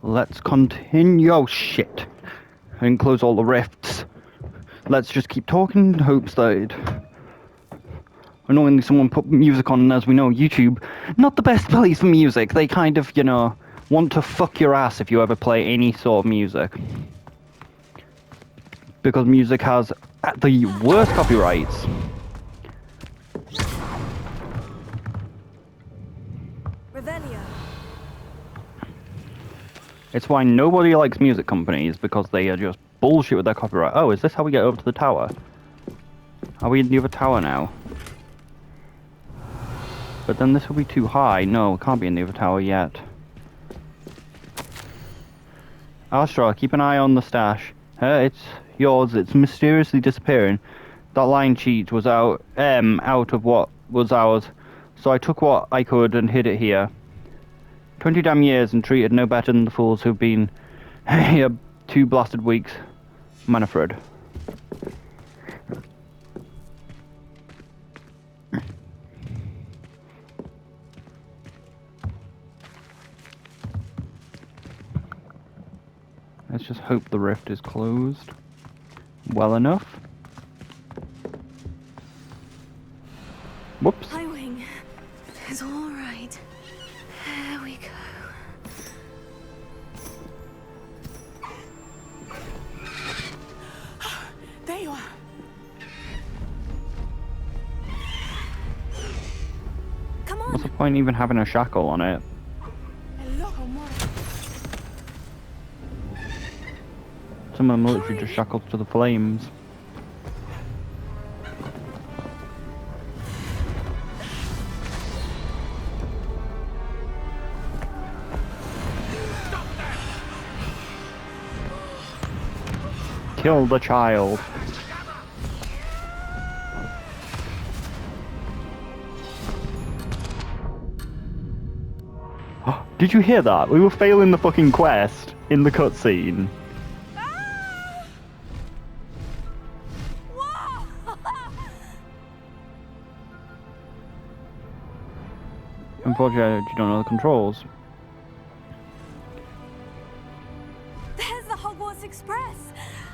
Let's continue. Oh, shit. I didn't close all the rifts. Let's just keep talking in hopes that annoyingly someone put music on, and as we know, YouTube, not the best place for music. They kind of, want to fuck your ass if you ever play any sort of music. Because music has the worst copyrights. Revelio. It's why nobody likes music companies, because they are just bullshit with their copyright. Oh, is this how we get over to the tower? Are we in the other tower now? But then this will be too high. No, it can't be in the other tower yet. Astra, keep an eye on the stash. It's yours. It's mysteriously disappearing. That line cheat was out of what was ours. So I took what I could and hid it here. 20 damn years and treated no better than the fools who've been here 2 blasted weeks. Manfred. Let's just hope the rift is closed well enough. Whoops. Highwing is all right. There we go. There you are. Come on. What's the point even having a shackle on it? Some of them are literally just shackled to the flames. Kill the child. Did you hear that? We were failing the fucking quest in the cutscene. Unfortunately, you don't know the controls. There's the Hogwarts Express.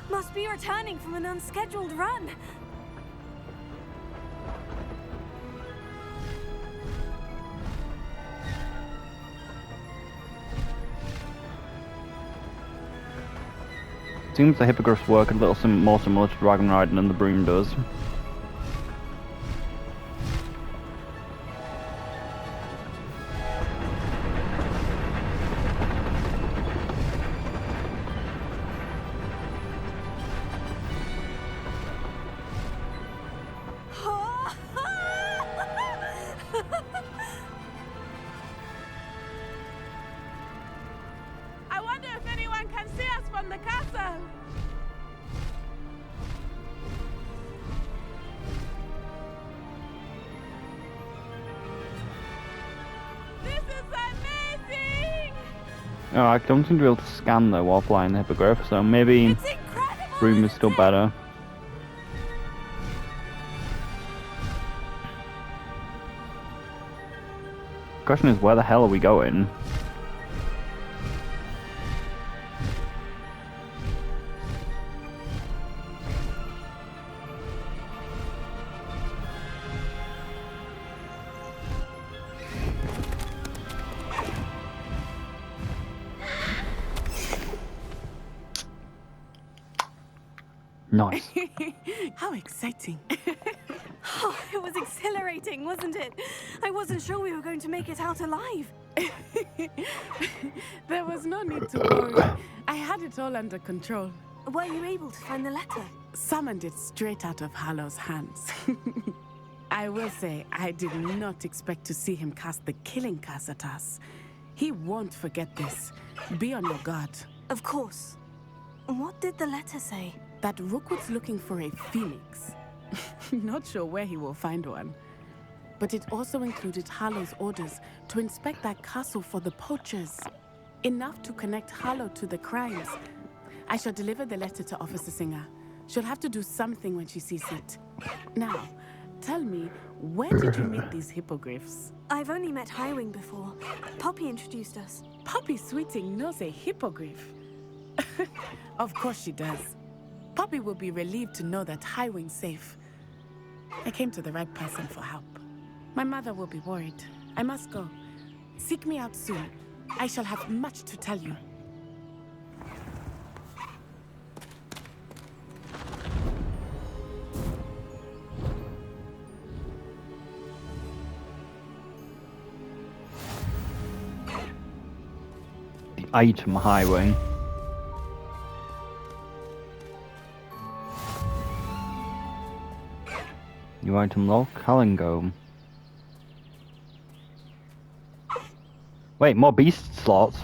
Must be returning from an unscheduled run. Seems the hippogriffs work a little more similar to dragon riding than the broom does. I wonder if anyone can see us from the castle. This is amazing! Oh, I don't seem to be able to scan though while flying the hippogriff, so maybe It's incredible. broom is still better. Question is, where the hell are we going? Nice. How exciting. Oh, it was exhilarating, wasn't it? I wasn't sure we were going to make it out alive. There was no need to worry. I had it all under control. Were you able to find the letter? Summoned it straight out of Hallow's hands. I will say, I did not expect to see him cast the killing curse at us. He won't forget this. Be on your guard. Of course. What did the letter say? That Rookwood's looking for a phoenix. Not sure where he will find one. But it also included Hallow's orders to inspect that castle for the poachers. Enough to connect Hallow to the crimes. I shall deliver the letter to Officer Singer. She'll have to do something when she sees it. Now, Tell me, where did you meet these hippogriffs? I've only met Highwing before. Poppy introduced us. Poppy Sweeting knows a hippogriff. Of course she does. Poppy will be relieved to know that Highwing's safe. I came to the right person for help. My mother will be worried. I must go. Seek me out soon. I shall have much to tell you. The item highway. New item lock, Halingome. Wait, more beast slots?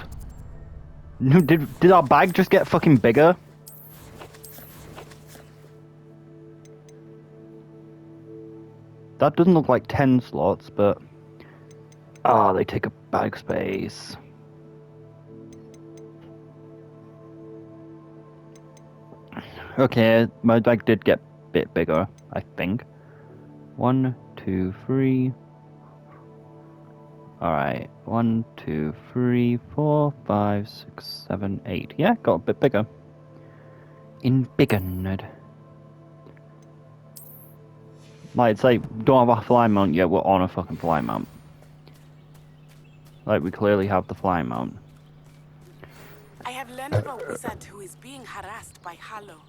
Did our bag just get fucking bigger? That doesn't look like 10 slots, but... Ah, they take up bag space. Okay, my bag did get a bit bigger, I think. 1, 2, 3... Alright, 1, 2, 3, 4, 5, 6, 7, 8. Yeah, got a bit bigger. Embiggened. Like, it's like, don't have a fly mount yet, we're on a fucking fly mount. Like, we clearly have the fly mount. I have learned of a wizard who is being harassed by Hallow.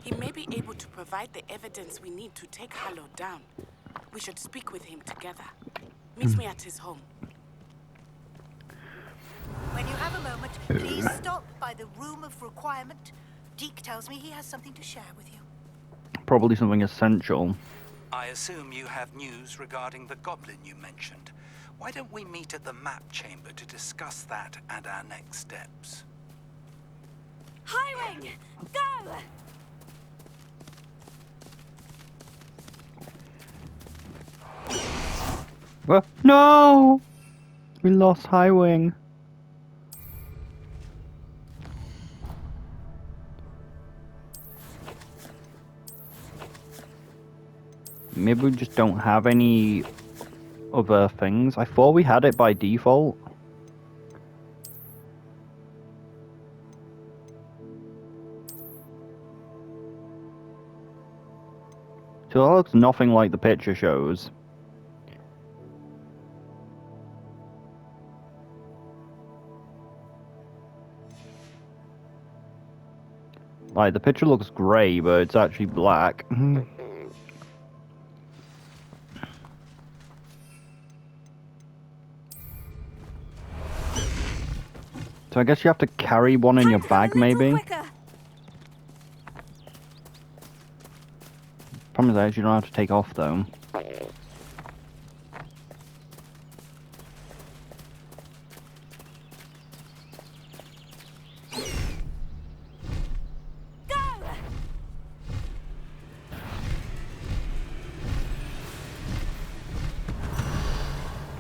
He may be able to provide the evidence we need to take Hallow down. We should speak with him together. Meet me at his home. When you have a moment, please stop by the Room of Requirement. Deke tells me he has something to share with you. Probably something essential. I assume you have news regarding the goblin you mentioned. Why don't we meet at the map chamber to discuss that and our next steps? Highwing! Go! Well, no! We lost Highwing. Maybe we just don't have any other things. I thought we had it by default. So that looks nothing like the picture shows. Like, the picture looks grey, but it's actually black. So I guess you have to carry one in your bag, maybe? Problem is, you don't have to take off, though.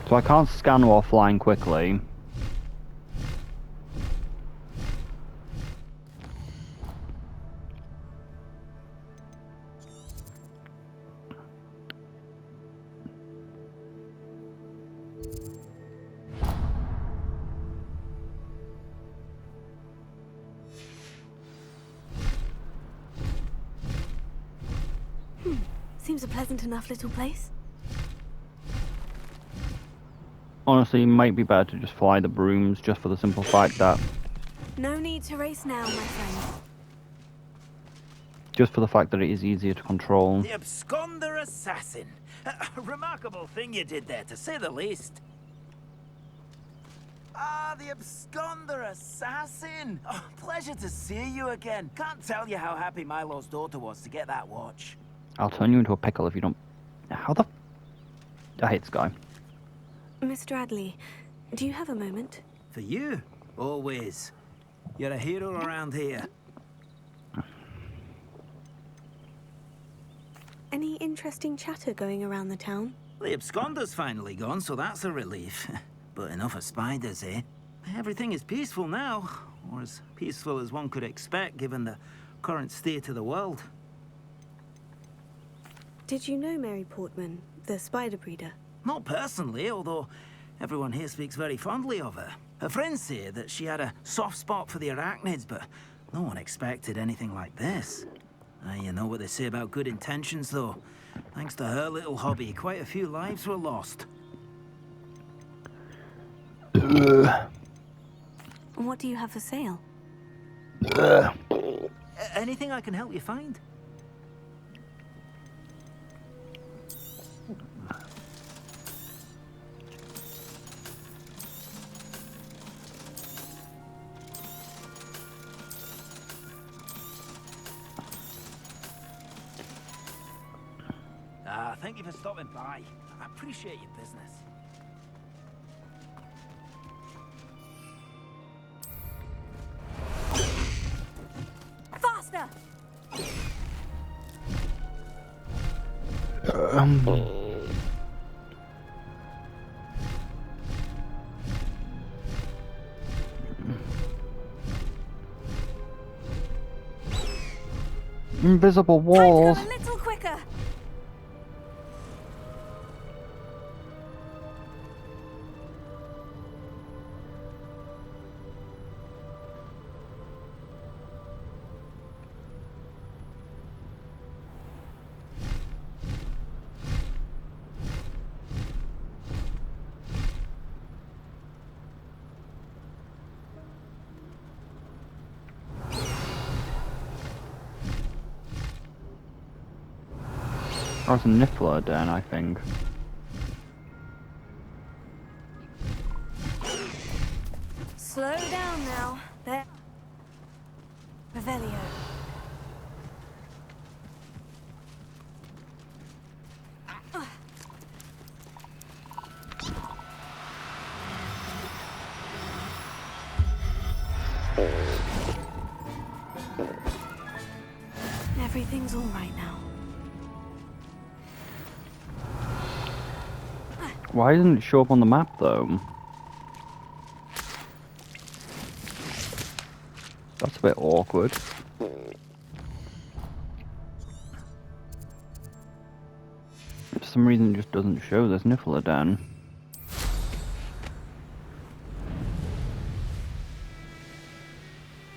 So I can't scan while flying quickly. Seems a pleasant enough little place. Honestly, it might be better to just fly the brooms, just for the simple fact that... No need to race now, my friend. Just for the fact that it is easier to control. The absconder assassin. A remarkable thing you did there, to say the least. Ah, the absconder assassin. Oh, pleasure to see you again. Can't tell you how happy Milo's daughter was to get that watch. I'll turn you into a pickle if you don't... How the... I hate this guy. Mr. Adley, do you have a moment? For you, always. You're a hero around here. Any interesting chatter going around the town? The absconder's finally gone, so that's a relief. But enough of spiders, eh? Everything is peaceful now, or as peaceful as one could expect given the current state of the world. Did you know Mary Portman, the spider breeder? Not personally, although everyone here speaks very fondly of her. Her friends say that she had a soft spot for the arachnids, but no one expected anything like this. You know what they say about good intentions, though. Thanks to her little hobby, quite a few lives were lost. What do you have for sale? Anything I can help you find? Thank you for stopping by. I appreciate your business. Faster! Invisible Time walls. to go a little quicker. There's a niffler den, I think. Slow down now. There. Revelio. Everything's all right now. Why doesn't it show up on the map, though? That's a bit awkward. For some reason, it just doesn't show this niffler den.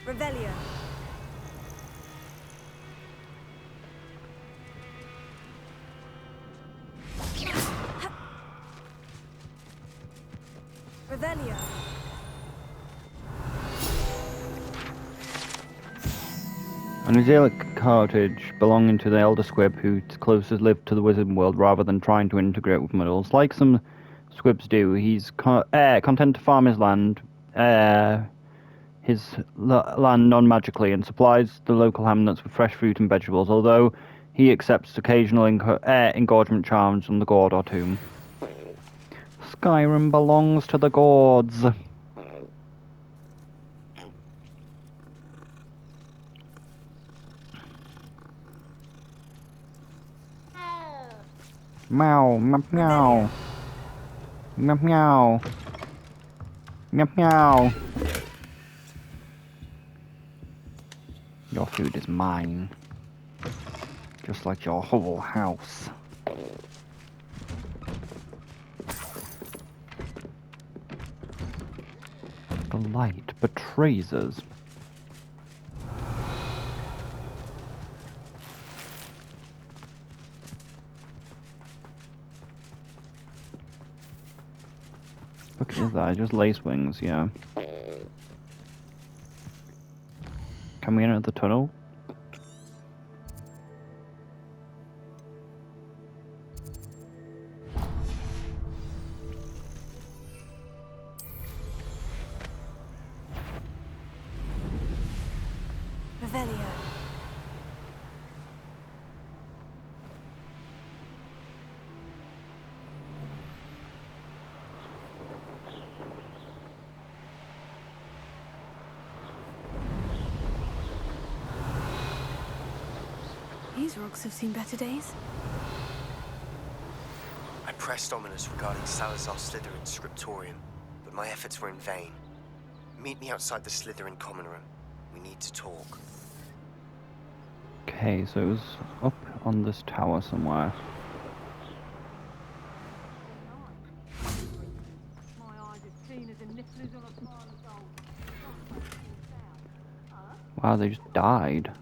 Revelio. Revelio. An exilic cottage belonging to the elder squib who closest lived to the wizard world rather than trying to integrate with muddles. Like some squibs do, he's content to farm his land, land non-magically, and supplies the local hamlets with fresh fruit and vegetables, although he accepts occasional engorgement charms from the Gord or Tomb. Skyrim belongs to the Gords. Meow, meow, meow. Meow, meow. Meow, meow. Your food is mine. Just like your whole house. The light betrays us. Look at that, just lace wings, yeah. Can we enter the tunnel? Revelio. These rocks have seen better days. I pressed Ominous regarding Salazar Slytherin's scriptorium, but my efforts were in vain. Meet me outside the Slytherin common room. We need to talk. Okay, so it was up on this tower somewhere. Wow, they just died.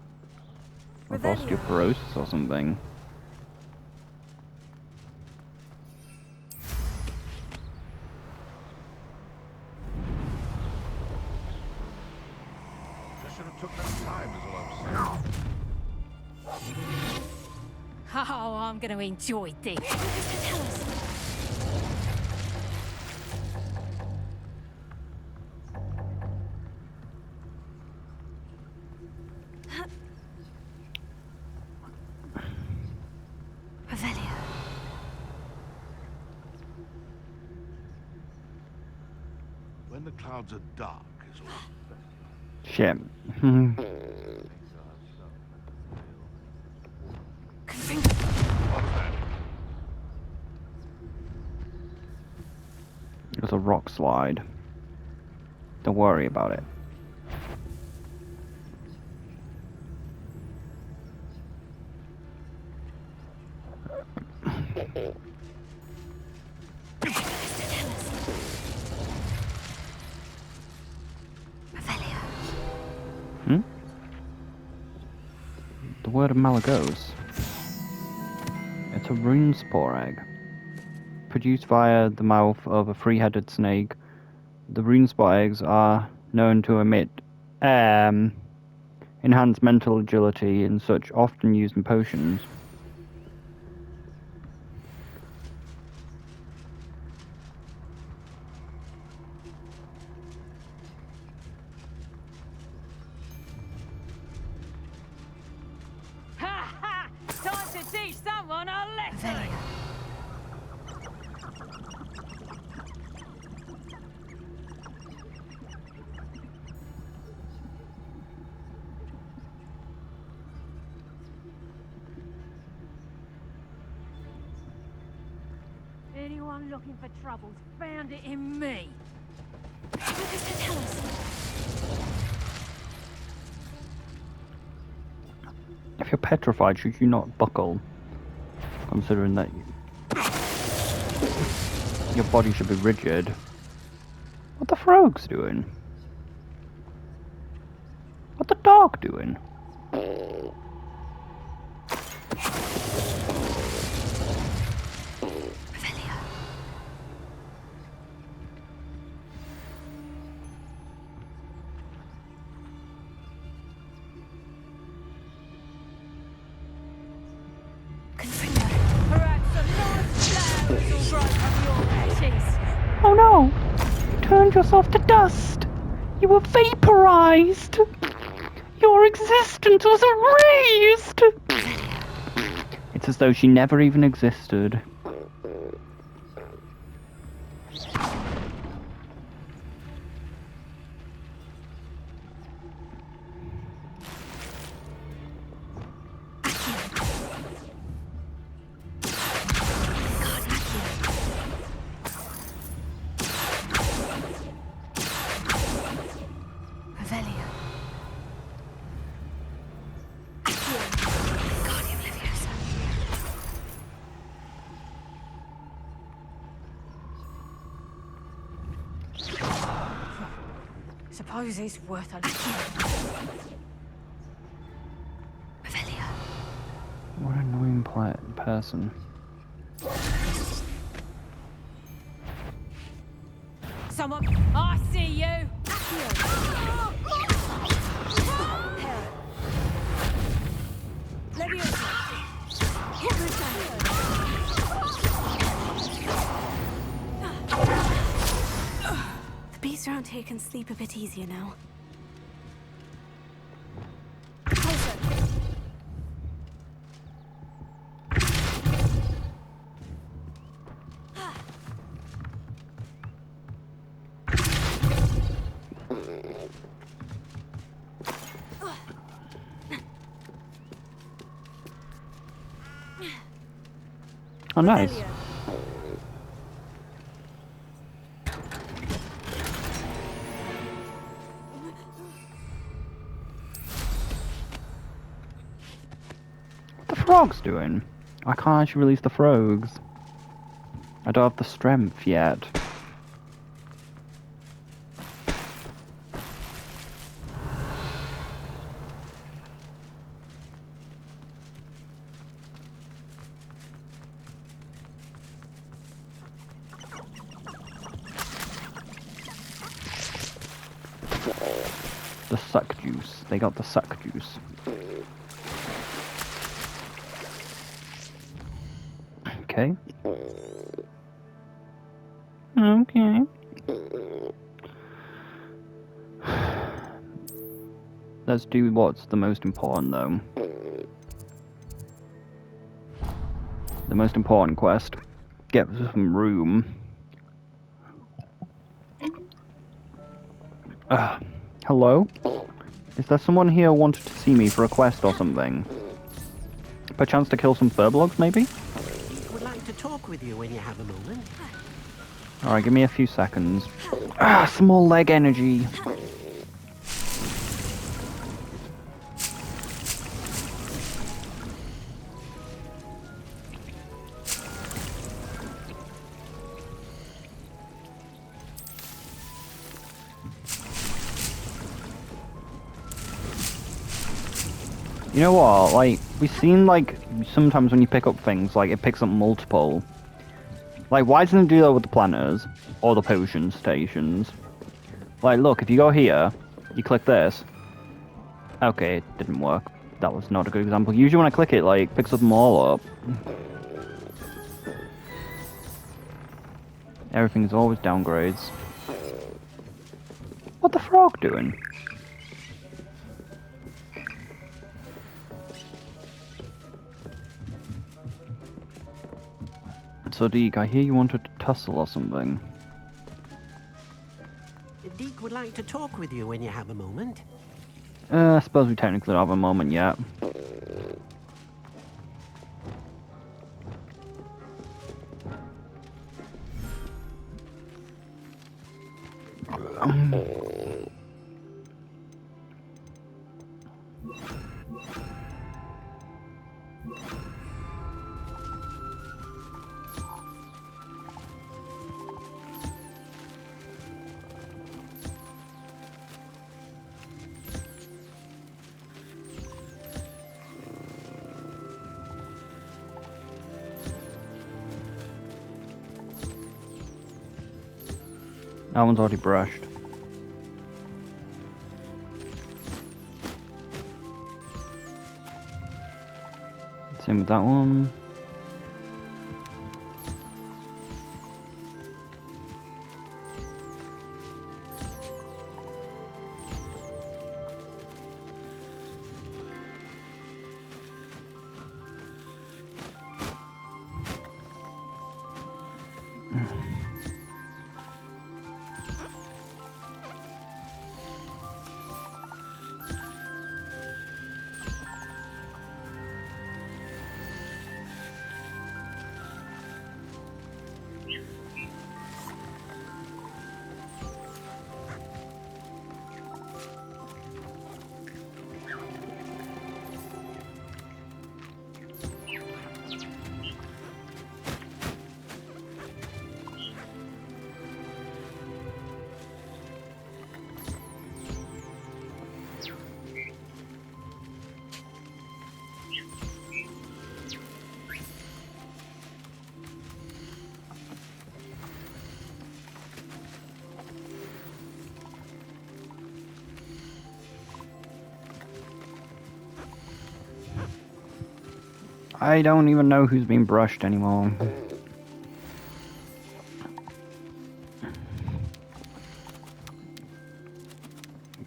Of Revelio. osteoporosis or something. Just should have took that time, is all I'm saying. Oh, I'm going to enjoy this. Revelio. When the clouds are dark, is all. Shit. What's that? It was a rock slide. Don't worry about it. Hmm? The word of Malagos. It's a rune spore egg. Produced via the mouth of a three-headed snake, the rune spore eggs are known to emit enhanced mental agility and such, often used in potions. Ha ha! Time to teach someone a lesson! Anyone looking for trouble's found it in me. What does that tell us? If you're petrified, should you not buckle? Considering that your body should be rigid. What the frog's doing? What the dog doing? Perhaps a nice flower will grow from your ashes. Oh no! You turned yourself to dust! You were vaporized! Your existence was erased! It's as though she never even existed. Revelio. Guardian Leviosa. Suppose it's worth a look. Revelio. What an annoying person. Someone, I see you. The beasts around here can sleep a bit easier now. Oh, nice. frogs doing? I can't actually release the frogs. I don't have the strength yet. The suck juice. They got the suck juice. Okay. Okay. Let's do what's the most important though. The most important quest. Get some room. Hello? Is there someone here who wanted to see me for a quest or something? Perchance to kill some furbolgs, maybe? Would like to talk with you when you have a moment. Alright, give me a few seconds. Small leg energy. You know what, like, we've seen, like, sometimes when you pick up things, like, it picks up multiple. Like, why doesn't it do that with the planters? Or the potion stations? Like, look, if you go here, you click this. Okay, it didn't work. That was not a good example. Usually when I click it, like, it picks them all up. Everything's always downgrades. What the frog doing? So Deke, I hear you wanted to tussle or something. Deke would like to talk with you when you have a moment. I suppose we technically don't have a moment yet. That one's already brushed. Same with that one. I don't even know who's been brushed anymore.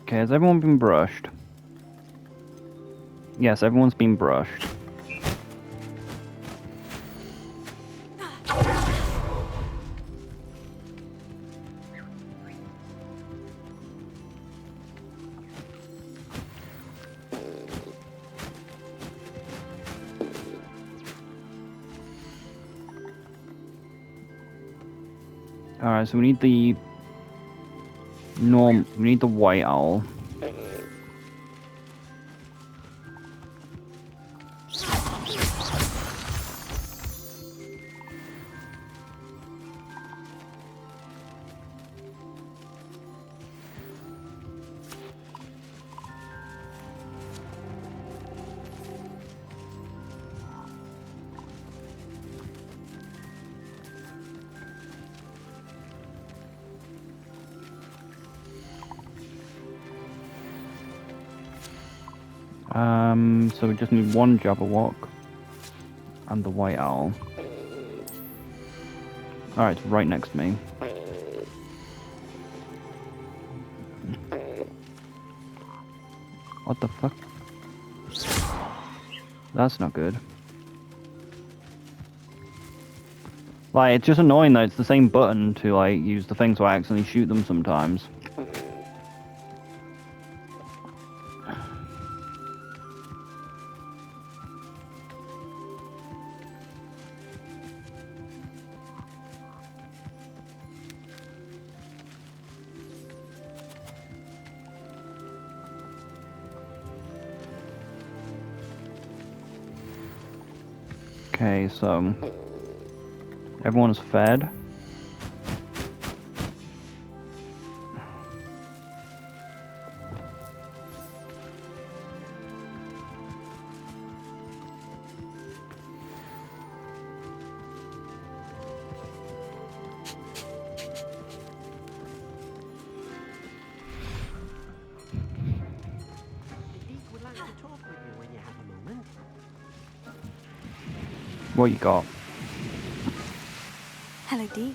Okay, has everyone been brushed? Yes, everyone's been brushed. Alright, so we need the we need the white owl. So we just need one Jabberwock and the White Owl. Alright, it's right next to me. What the fuck? That's not good. Like, it's just annoying that it's the same button to, like, use the thing, so I accidentally shoot them sometimes. Okay, so everyone's fed. Deke would like to talk with you when you have a moment. What you got? Hello, Deke.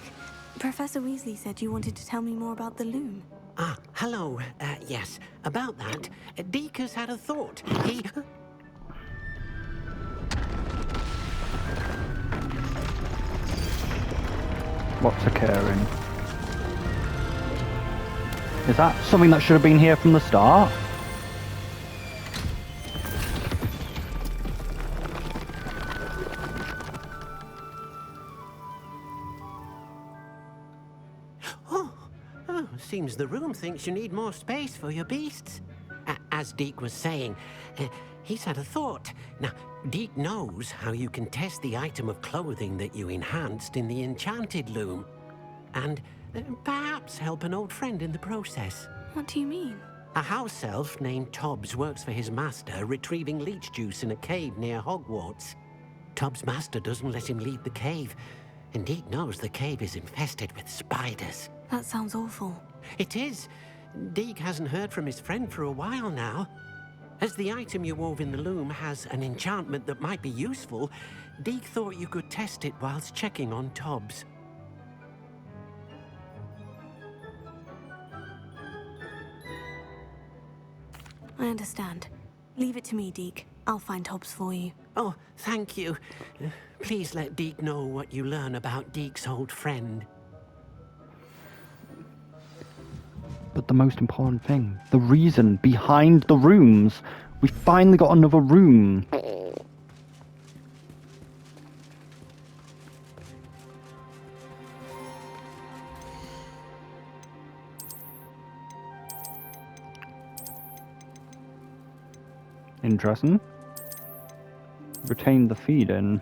Professor Weasley said you wanted to tell me more about the loom. Ah, hello. Yes, about that. Deke has had a thought. He... What's occurring? Is that something that should have been here from the start? Oh, seems the room thinks you need more space for your beasts. As Deke was saying, he's had a thought. Now, Deke knows how you can test the item of clothing that you enhanced in the enchanted loom. And perhaps help an old friend in the process. What do you mean? A house elf named Tobbs works for his master, retrieving leech juice in a cave near Hogwarts. Tobbs' master doesn't let him leave the cave, and Deke knows the cave is infested with spiders. That sounds awful. It is. Deke hasn't heard from his friend for a while now. As the item you wove in the loom has an enchantment that might be useful, Deke thought you could test it whilst checking on Tobbs. I understand. Leave it to me, Deke. I'll find Hobbs for you. Oh, thank you. Please let Deke know what you learn about Deke's old friend. But the most important thing, the reason behind the rooms. We finally got another room. Interesting. Retain the feed in.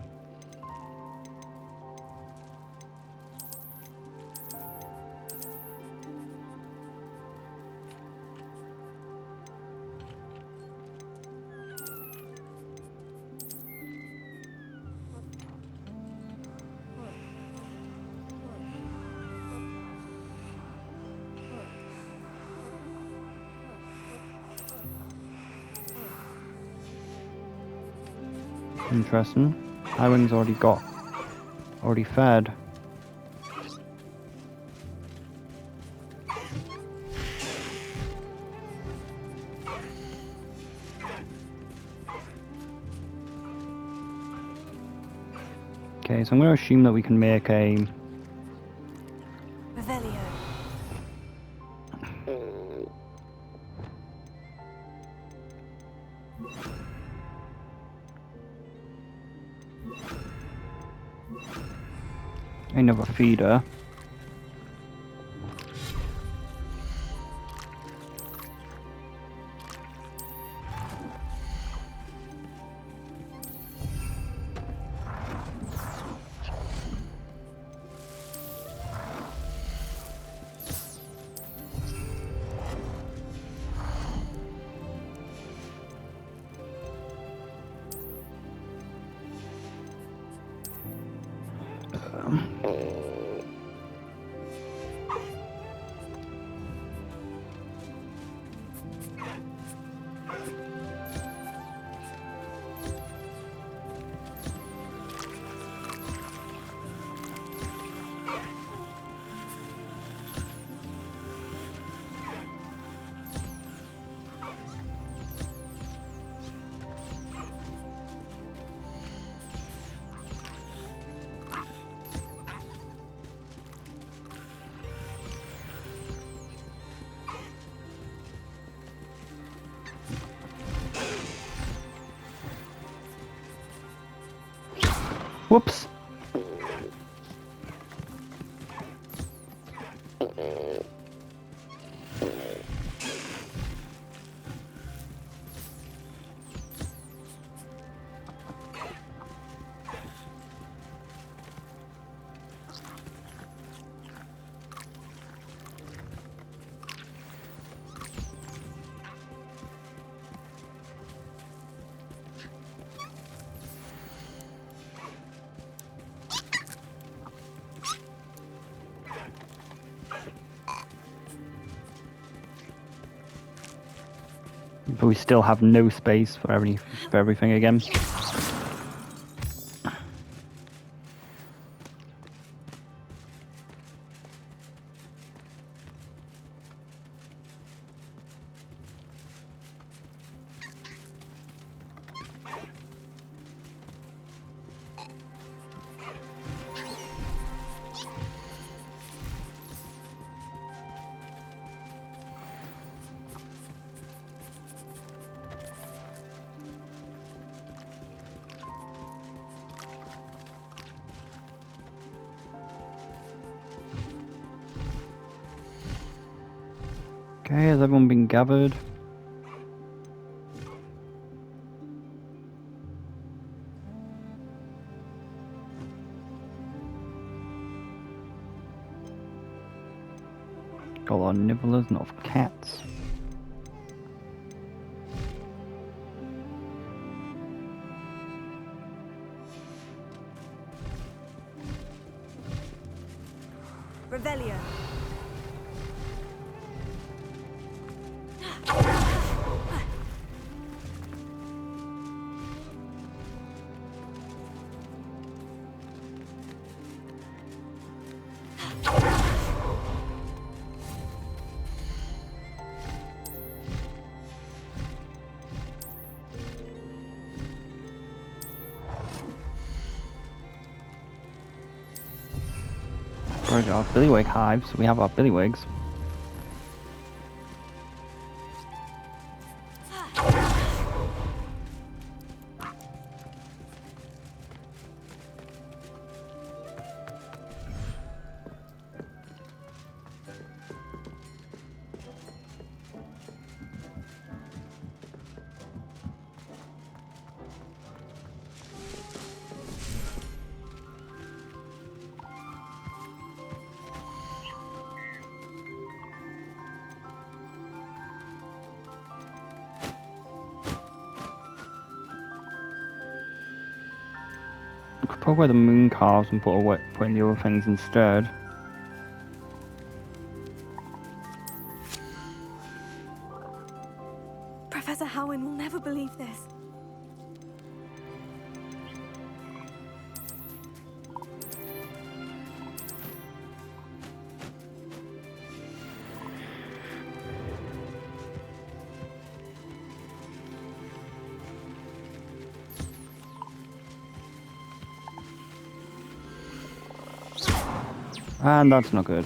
Interesting. Highwing's already fed. Okay, so I'm going to assume that we can make a... Revelio. another feeder. Whoops. But we still have no space for everything again. Okay, has everyone been gathered? Got a lot of nibblers, not of cats. Revelio. Right, our billywig hives. We have our billywigs. Could put away the moon calves and put in the other things instead. Professor Howin will never believe this. And that's not good.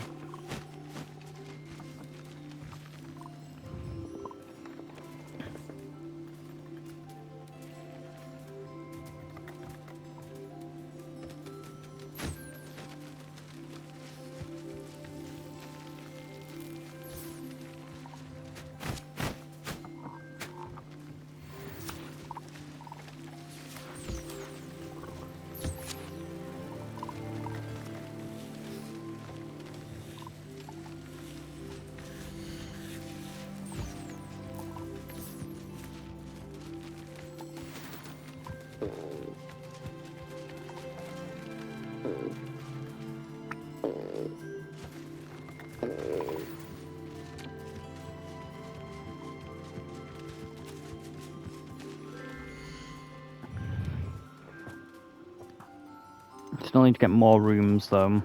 Still need to get more rooms though.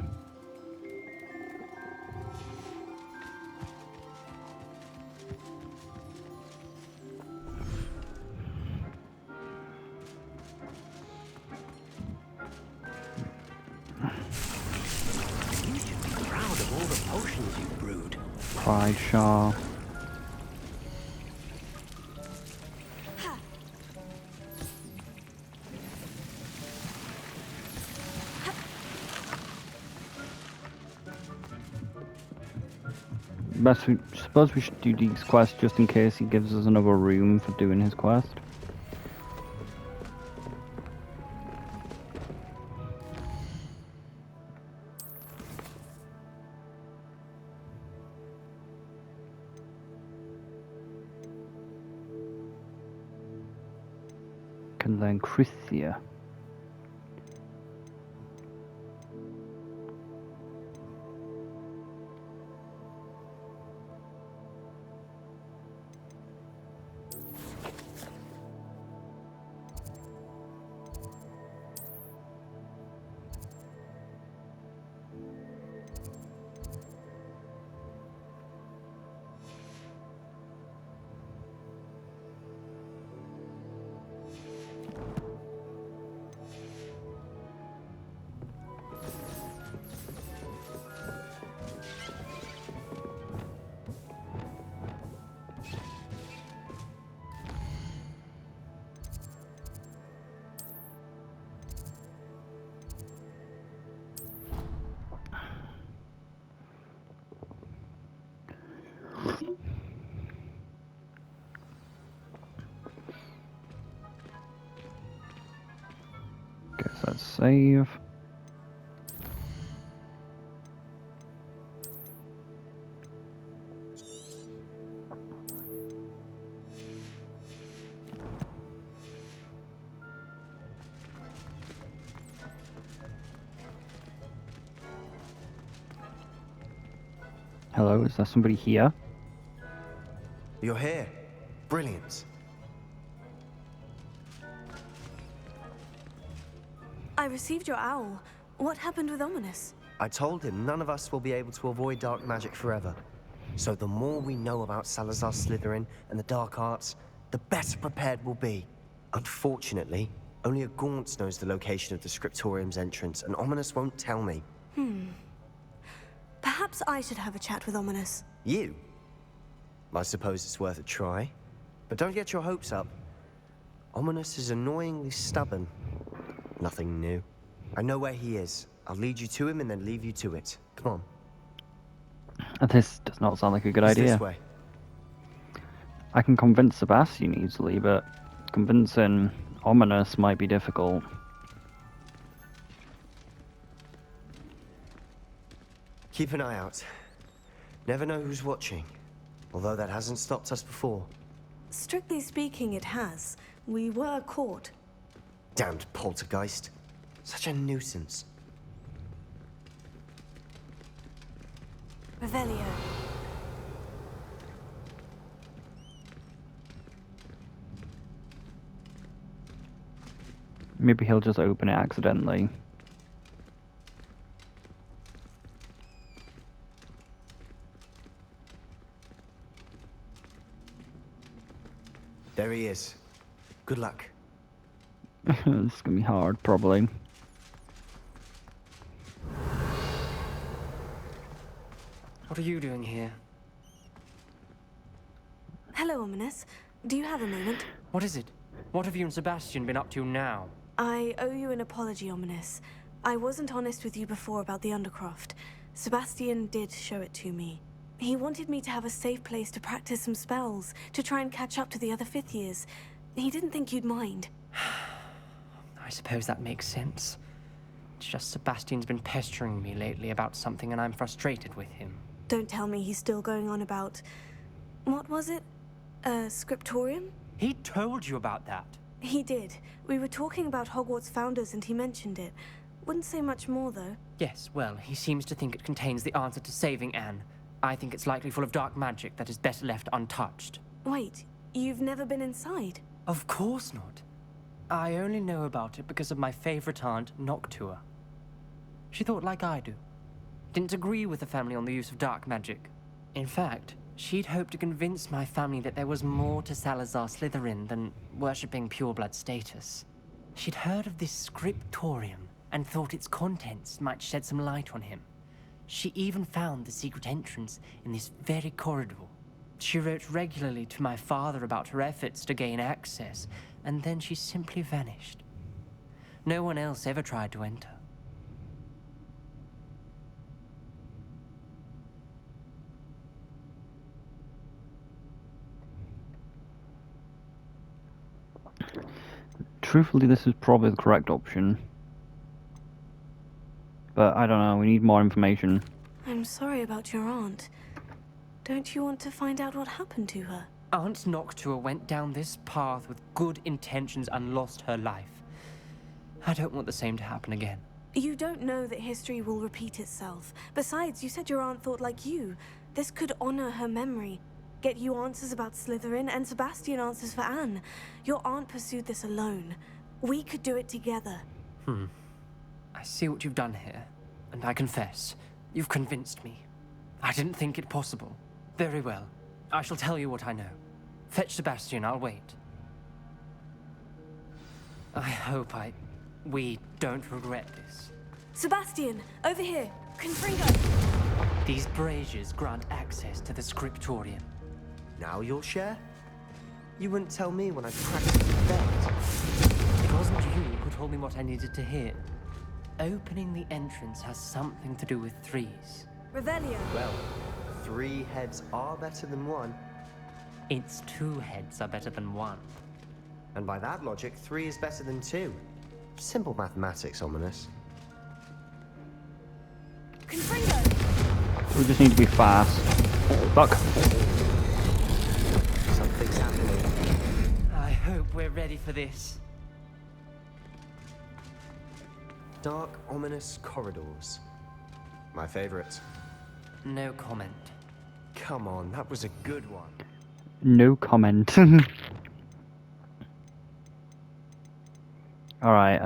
You should be proud of all the potions you've brewed. Pride Shah. Suppose we should do Deke's quest just in case he gives us another room for doing his quest. Can learn crusio. Guess that's save. Hello, is there somebody here? You're here. Brilliant. I received your owl. What happened with Ominous? I told him none of us will be able to avoid dark magic forever. So the more we know about Salazar Slytherin and the dark arts, the better prepared we'll be. Unfortunately, only a Gaunt knows the location of the Scriptorium's entrance, and Ominous won't tell me. Perhaps I should have a chat with Ominous. You? I suppose it's worth a try. But don't get your hopes up. Ominous is annoyingly stubborn. Nothing new. I know where he is. I'll lead you to him and then leave you to it. Come on. This does not sound like a good It's idea. this way. I can convince Sebastian easily, but convincing Ominous might be difficult. Keep an eye out. Never know who's watching. Although that hasn't stopped us before. Strictly speaking, it has. We were caught. Damned poltergeist. Such a nuisance. Revelio. Maybe he'll just open it accidentally. There he is. Good luck. It's gonna be hard, probably. What are you doing here? Hello, Ominous. Do you have a moment? What is it? What have you and Sebastian been up to now? I owe you an apology, Ominous. I wasn't honest with you before about the Undercroft. Sebastian did show it to me. He wanted me to have a safe place to practice some spells, to try and catch up to the other fifth years. He didn't think you'd mind. I suppose that makes sense. It's just Sebastian's been pestering me lately about something and I'm frustrated with him. Don't tell me he's still going on about... What was it? Scriptorium? He told you about that? He did. We were talking about Hogwarts founders and he mentioned it. Wouldn't say much more, though. Yes, well, he seems to think it contains the answer to saving Anne. I think it's likely full of dark magic that is best left untouched. Wait, you've never been inside? Of course not. I only know about it because of my favorite aunt, Noctua. She thought like I do. Didn't agree with the family on the use of dark magic. In fact, she'd hoped to convince my family that there was more to Salazar Slytherin than worshipping pureblood status. She'd heard of this scriptorium and thought its contents might shed some light on him. She even found the secret entrance in this very corridor. She wrote regularly to my father about her efforts to gain access, and then she simply vanished. No one else ever tried to enter. truthfully, this is probably the correct option. But I don't know, we need more information. I'm sorry about your aunt. Don't you want to find out what happened to her? Aunt Noctua went down this path with good intentions and lost her life. I don't want the same to happen again. You don't know that history will repeat itself. Besides, you said your aunt thought like you. This could honor her memory. Get you answers about Slytherin, and Sebastian answers for Anne. Your aunt pursued this alone. We could do it together. I see what you've done here, and I confess, you've convinced me. I didn't think it possible. Very well. I shall tell you what I know. Fetch Sebastian, I'll wait. I hope we don't regret this. Sebastian, over here. Confringo. These braziers grant access to the scriptorium. Now you'll share? You wouldn't tell me when I practiced theft. It wasn't you who told me what I needed to hear. Opening the entrance has something to do with threes. Revelio. Well, 3 heads are better than 1. It's 2 heads are better than 1. And by that logic, 3 is better than 2. Simple mathematics, Ominous. Confringo. We just need to be fast. Fuck. Something's happening. I hope we're ready for this. Dark, ominous corridors. My favorite. No comment. Come on, that was a good one. No comment. Alright,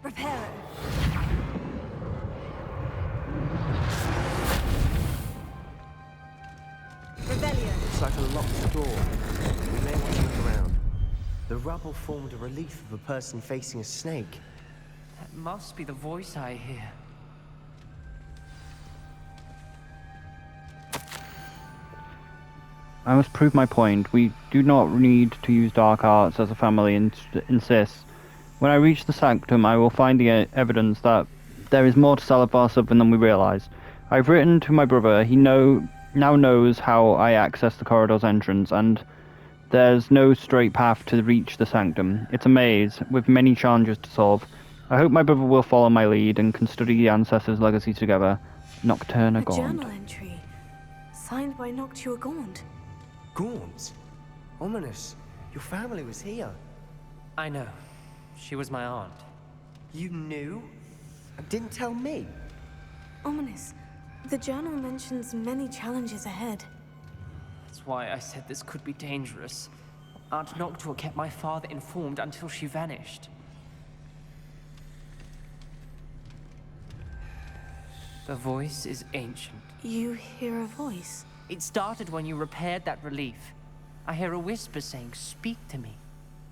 Reparo. Revelio. It's like a locked door. We may want to look around. The rubble formed a relief of a person facing a snake. That must be the voice I hear. I must prove my point. We do not need to use dark arts as a family insists. When I reach the sanctum, I will find the evidence that there is more to Salazar Slytherin than we realize. I've written to my brother. He now knows how I access the corridor's entrance, and there's no straight path to reach the sanctum. It's a maze, with many challenges to solve. I hope my brother will follow my lead and can study the ancestors' legacy together. Nocturna A Gaunt. journal entry. Signed by Noctua Gaunt. Gaunt? Ominous. Your family was here. I know. She was my aunt. You knew? And didn't tell me? Ominous. The journal mentions many challenges ahead. That's why I said this could be dangerous. Aunt Noctua kept my father informed until she vanished. The voice is ancient. You hear a voice? It started when you repaired that relief. I hear a whisper saying, "Speak to me."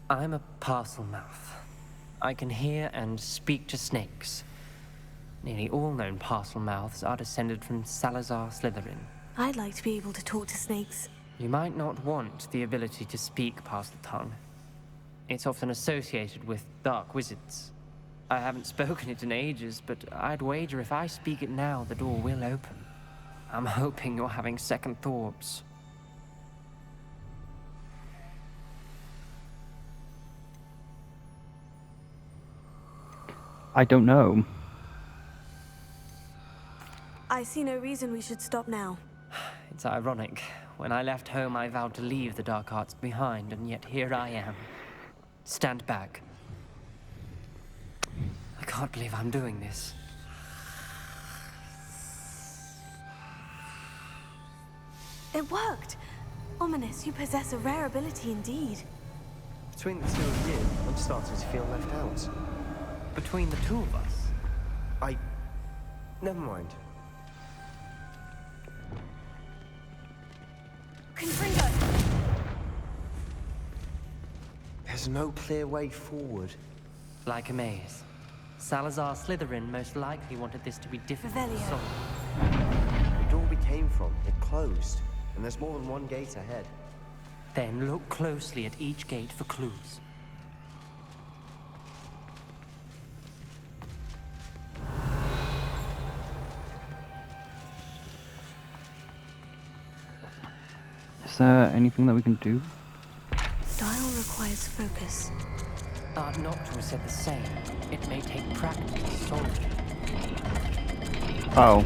I'm a parcel mouth. I can hear and speak to snakes. Nearly all known parcel mouths are descended from Salazar Slytherin. I'd like to be able to talk to snakes. You might not want the ability to speak parcel tongue. It's often associated with dark wizards. I haven't spoken it in ages, but I'd wager if I speak it now, the door will open. I'm hoping you're having second thoughts. I don't know. I see no reason we should stop now. It's ironic. When I left home, I vowed to leave the dark arts behind, and yet here I am. Stand back. I can't believe I'm doing this. It worked! Ominous, you possess a rare ability indeed. Between the two of you, I'm starting to feel left out. Between the two of us? Never mind. Confringo! There's no clear way forward. Like a maze. Salazar Slytherin most likely wanted this to be difficult to Revelio. solve. The door we came from, it closed. And there's more than one gate ahead. Then look closely at each gate for clues. Is there anything that we can do? Dial requires focus. Noctua said the same. It may take practice to solve it. Oh.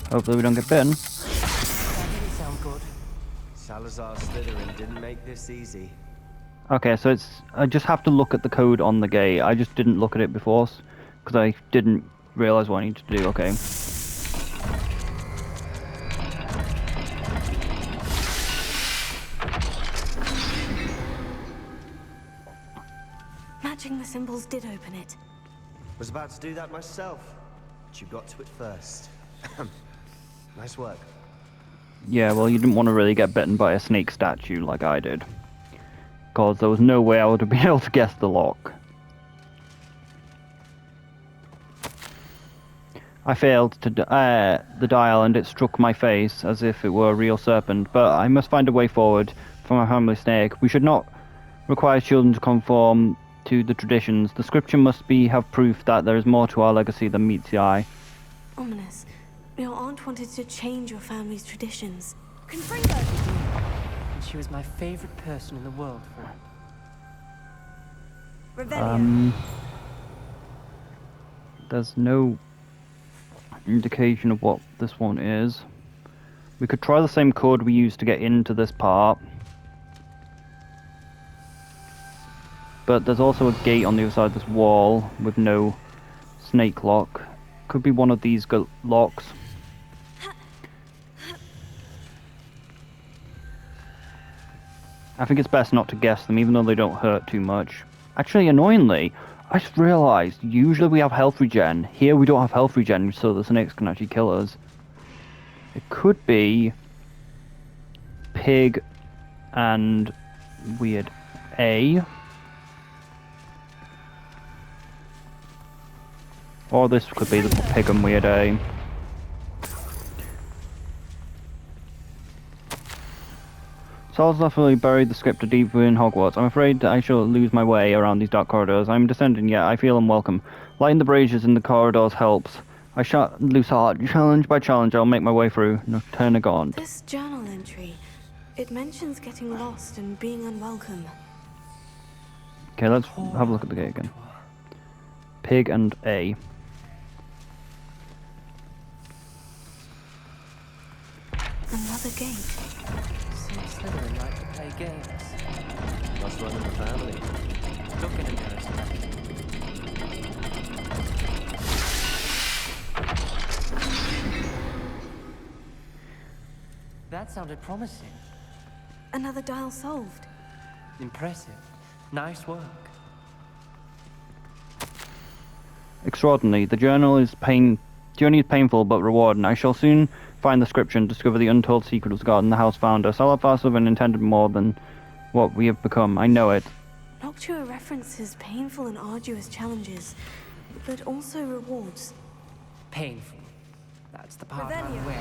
Hopefully we don't get bitten. That didn't sound good. Salazar Slytherin didn't make this easy. Okay, so I just have to look at the code on the gate. I just didn't look at it before, because I didn't realize what I needed to do. Okay. Matching the symbols did open it. Was about to do that myself, but you got to it first. Nice work. Yeah, well, you didn't want to really get bitten by a snake statue like I did. Because there was no way I would have been able to guess the lock. I failed to the dial and it struck my face as if it were a real serpent, but I must find a way forward for my family snake. We should not require children to conform to the traditions. The scripture must have proof that there is more to our legacy than meets the eye. Ominous. Your aunt wanted to change your family's traditions. And she was my favorite person in the world for it. There's no indication of what this one is. We could try the same code we used to get into this part. But there's also a gate on the other side of this wall with no snake lock. Could be one of these locks. I think it's best not to guess them, even though they don't hurt too much. Actually, annoyingly, I just realised, usually we have health regen. Here we don't have health regen, so the snakes can actually kill us. It could be Pig and Weird A. Or this could be the Pig and Weird A. Saul's definitely buried the script deep within Hogwarts. I'm afraid I shall lose my way around these dark corridors. I'm descending yet I feel unwelcome. Lighting the braziers in the corridors helps. I shan't lose heart. Challenge by challenge, I'll make my way through. Nocturna Gaunt. This journal entry, it mentions getting lost and being unwelcome. Okay, let's have a look at the gate again. Pig and A. Another gate. Slytherin like to play games. Must run in the family. Looking embarrassed. That sounded promising. Another dial solved. Impressive. Nice work. Extraordinary. The journey is painful but rewarding. I shall soon find the scripture and discover the untold secret of God and the house founder. Salazar Slytherin intended more than what we have become. I know it. Noctua references painful and arduous challenges, but also rewards. Painful. That's the part I'm wearing.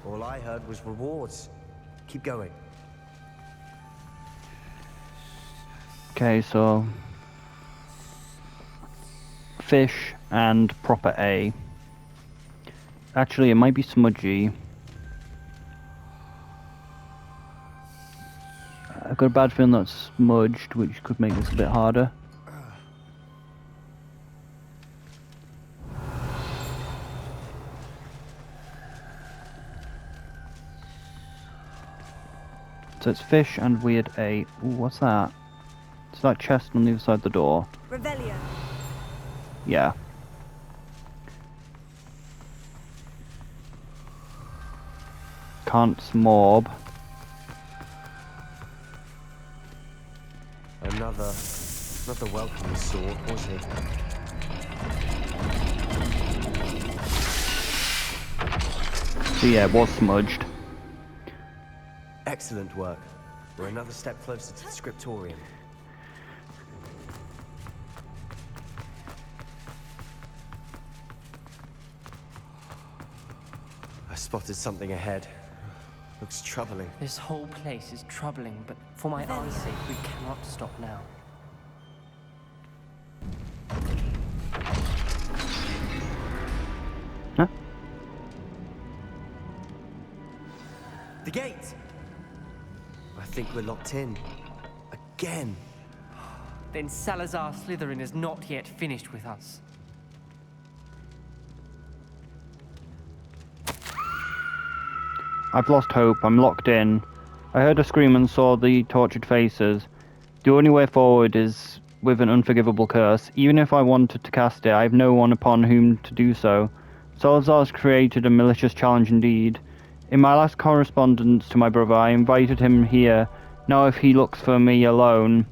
All I heard was rewards. Keep going. Okay, so fish and proper A. Actually, it might be smudgy. I've got a bad feeling that's smudged, which could make this a bit harder. So it's fish and weird A. Ooh, what's that? It's that chest on the other side of the door. Revelio. Yeah. Can't smorb. Another welcoming sword, was it? So yeah, it was smudged. Excellent work. We're another step closer to the scriptorium. I spotted something ahead. Looks troubling. This whole place is troubling, but for my aunt's sake, we cannot stop now. Huh? The gate! I think we're locked in. Again. Then Salazar Slytherin is not yet finished with us. I've lost hope. I'm locked in. I heard a scream and saw the tortured faces. The only way forward is with an unforgivable curse. Even if I wanted to cast it, I have no one upon whom to do so. Salazar's created a malicious challenge indeed. In my last correspondence to my brother, I invited him here. Now if he looks for me alone,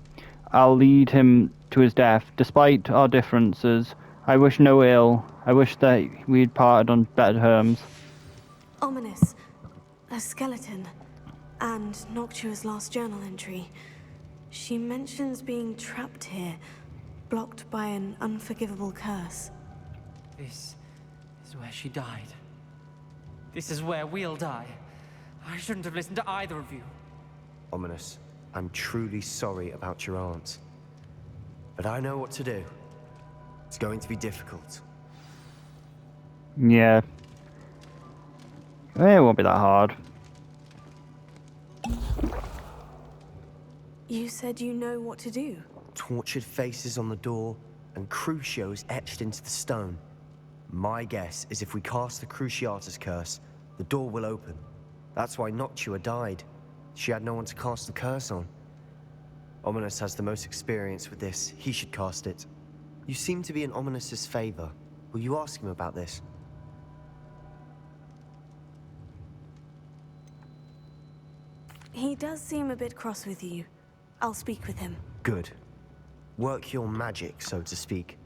I'll lead him to his death. Despite our differences, I wish no ill. I wish that we'd parted on better terms. Ominous. A skeleton. And Noctua's last journal entry. She mentions being trapped here, blocked by an unforgivable curse. This is where she died. This is where we'll die. I shouldn't have listened to either of you. Ominous, I'm truly sorry about your aunt. But I know what to do. It's going to be difficult. Yeah. It won't be that hard. You said you know what to do. Tortured faces on the door, and crucios etched into the stone. My guess is if we cast the Cruciatus curse, the door will open. That's why Noctua died. She had no one to cast the curse on. Ominous has the most experience with this. He should cast it. You seem to be in Ominous's favor. Will you ask him about this? He does seem a bit cross with you. I'll speak with him. Good. Work your magic, so to speak.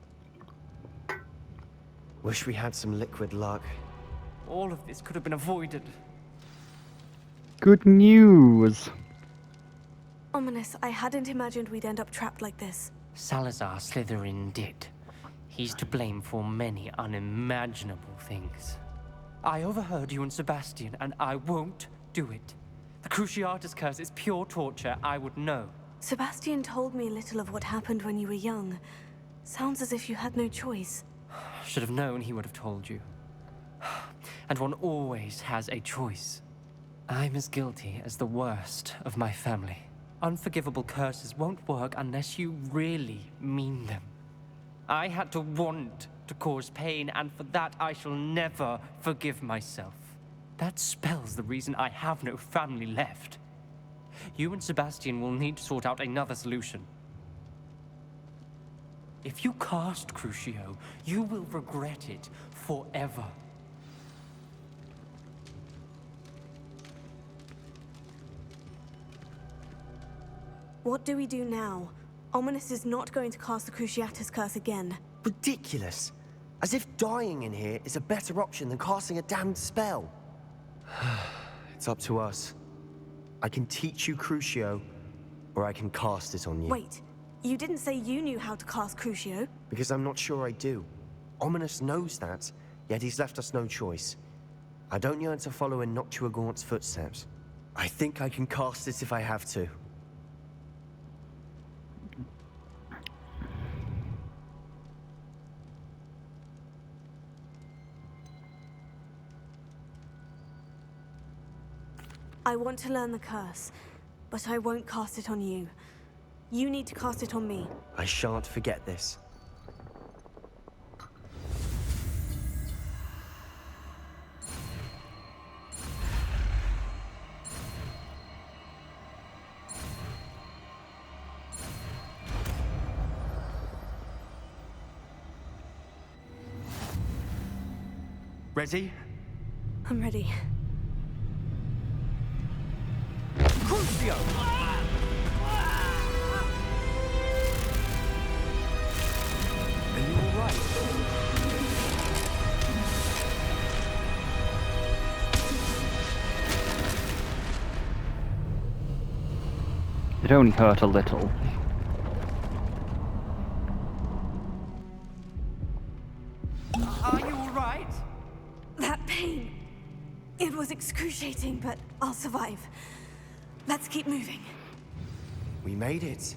Wish we had some liquid luck. All of this could have been avoided. Good news. Ominous, I hadn't imagined we'd end up trapped like this. Salazar Slytherin did. He's to blame for many unimaginable things. I overheard you and Sebastian, and I won't do it. The Cruciatus curse is pure torture. I would know. Sebastian told me a little of what happened when you were young. Sounds as if you had no choice. Should have known he would have told you. And one always has a choice. I'm as guilty as the worst of my family. Unforgivable curses won't work unless you really mean them. I had to want to cause pain, and for that I shall never forgive myself. That spells the reason I have no family left. You and Sebastian will need to sort out another solution. If you cast Crucio, you will regret it forever. What do we do now? Ominous is not going to cast the Cruciatus curse again. Ridiculous. As if dying in here is a better option than casting a damned spell. It's up to us. I can teach you Crucio, or I can cast it on you. Wait, you didn't say you knew how to cast Crucio? Because I'm not sure I do. Ominous knows that, yet he's left us no choice. I don't yearn to follow in Noctua Gaunt's footsteps. I think I can cast it if I have to. I want to learn the curse, but I won't cast it on you. You need to cast it on me. I shan't forget this. Ready? I'm ready. Crusio! Are you all right? It only hurt a little. Are you all right? That pain. It was excruciating, but I'll survive. Let's keep moving. We made it.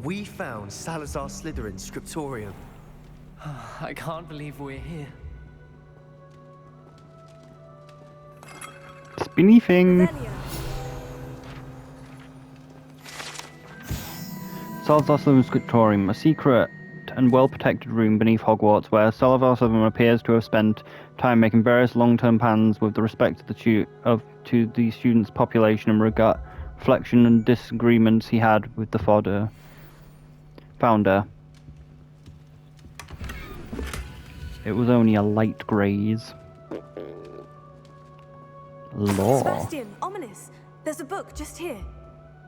We found Salazar Slytherin's scriptorium. I can't believe we're here. Beneathing. Revelio. Salazar Slytherin's Scriptorium, a secret and well-protected room beneath Hogwarts where Salazar Slytherin appears to have spent time making various long-term plans with respect to the student's population and reflection and disagreements he had with the founder. It was only a light graze. Law. Sebastian, ominous. There's a book just here.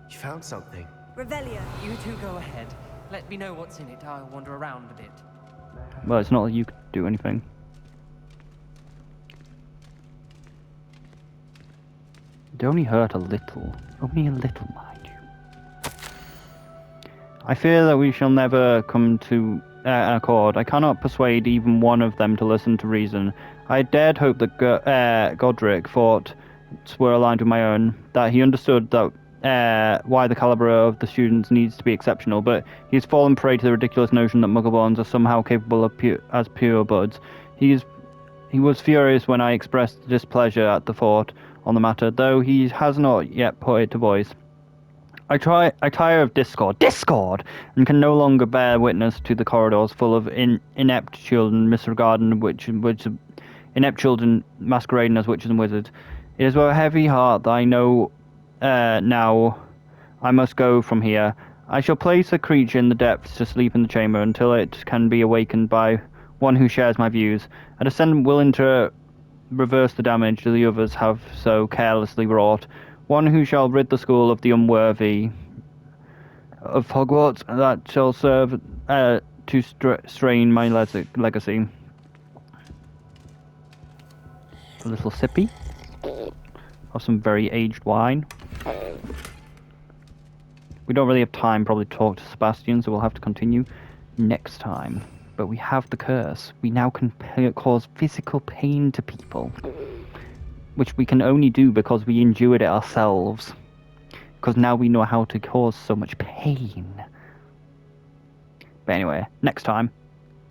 You found something? Revelio. You two go ahead. Let me know what's in it. I'll wander around a bit. Well, it's not like you could do anything. It only hurt a little. Only a little, mind you. I fear that we shall never come to an accord. I cannot persuade even one of them to listen to reason. I dared hope that Godric thoughts were aligned with my own, that he understood that why the caliber of the students needs to be exceptional, but he has fallen prey to the ridiculous notion that Muggleborns are somehow capable of pure buds. He was furious when I expressed displeasure at the thought on the matter, though he has not yet put it to voice. I tire of discord, and can no longer bear witness to the corridors full of inept children inept children masquerading as witches and wizards. It is with a heavy heart that I know now I must go from here. I shall place a creature in the depths to sleep in the chamber until it can be awakened by one who shares my views. A descendant willing to reverse the damage the others have so carelessly wrought. One who shall rid the school of the unworthy of Hogwarts, that shall serve to strain my legacy. A little sippy of some very aged wine. We don't really have time probably to talk to Sebastian, so we'll have to continue next time. But we have the curse. We now can cause physical pain to people, which we can only do because we endured it ourselves. Because now we know how to cause so much pain. But anyway, next time.